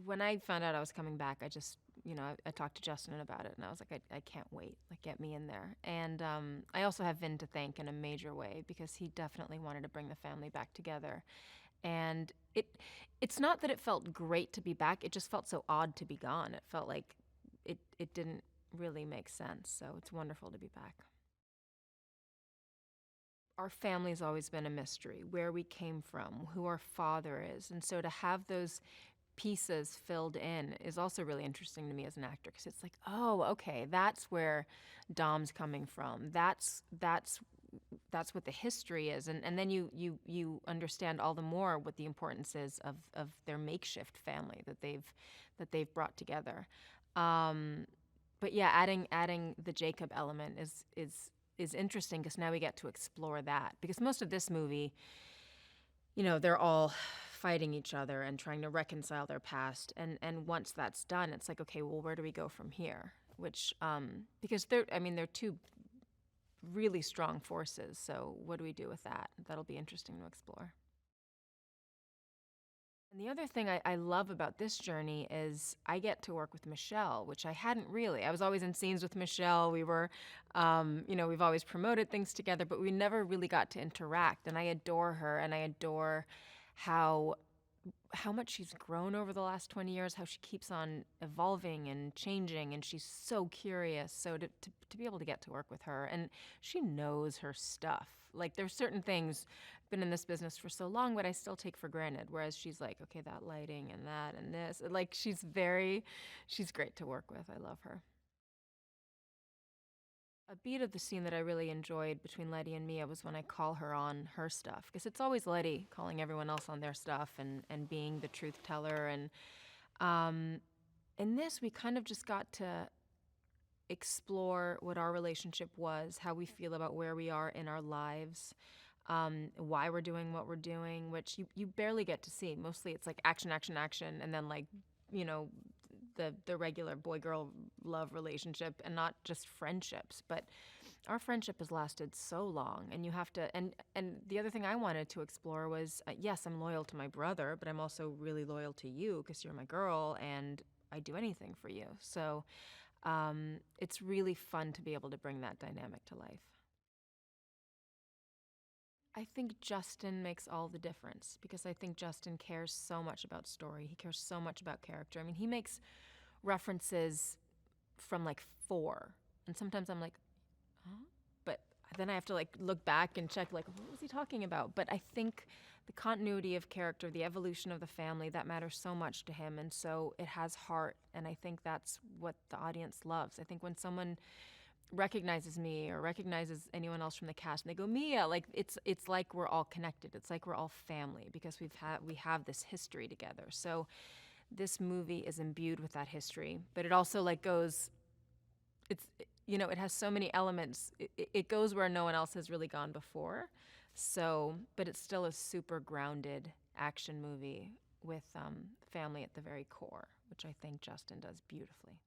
When I found out I was coming back, I just, I talked to Justin about it, and I was like, I can't wait. Like, get me in there. And I also have Vin to thank in a major way because he definitely wanted to bring the family back together. And it's not that it felt great to be back. It just felt so odd to be gone. It felt like it didn't really make sense. So it's wonderful to be back. Our family's always been a mystery, where we came from, who our father is. And so to have those pieces filled in is also really interesting to me as an actor because it's like, oh, okay, that's where Dom's coming from. That's what the history is, and then you understand all the more what the importance is of their makeshift family that they've brought together. But yeah, adding the Jacob element is interesting because now we get to explore that, because most of this movie, they're all fighting each other and trying to reconcile their past, and once that's done, it's like, okay, well, where do we go from here? Which because they're two really strong forces, so what do we do with that? That'll be interesting to explore. And the other thing I love about this journey is I get to work with Michelle, which I hadn't really. I was always in scenes with Michelle. We were, we've always promoted things together, but we never really got to interact. And I adore her, and I adore how much she's grown over the last 20 years, how she keeps on evolving and changing, and she's so curious. So to be able to get to work with her, and she knows her stuff. Like, there's certain things, I've been in this business for so long, but I still take for granted, whereas she's like, okay, that lighting and that and this. Like, she's great to work with. I love her. A beat of the scene that I really enjoyed between Letty and Mia was when I call her on her stuff, because it's always Letty calling everyone else on their stuff and being the truth teller. And in this, we kind of just got to explore what our relationship was, how we feel about where we are in our lives, why we're doing what we're doing, which you barely get to see. Mostly it's like action, action, action, and then like, you know, the regular boy-girl love relationship, and not just friendships. But our friendship has lasted so long, and you have to, and the other thing I wanted to explore was, yes, I'm loyal to my brother, but I'm also really loyal to you because you're my girl, and I'd do anything for you. So it's really fun to be able to bring that dynamic to life. I think Justin makes all the difference, because I think Justin cares so much about story. He cares so much about character. I mean, he makes references from like 4, and sometimes I'm like, huh? But then I have to like look back and check, like, what was he talking about? But I think the continuity of character, the evolution of the family, that matters so much to him, and so it has heart, and I think that's what the audience loves. I think when someone recognizes me or recognizes anyone else from the cast and they go, Mia, like, it's like we're all connected. It's like we're all family because we have this history together. So this movie is imbued with that history, but it also like goes, it's, it has so many elements. It goes where no one else has really gone before. So, but it's still a super grounded action movie with family at the very core, which I think Justin does beautifully.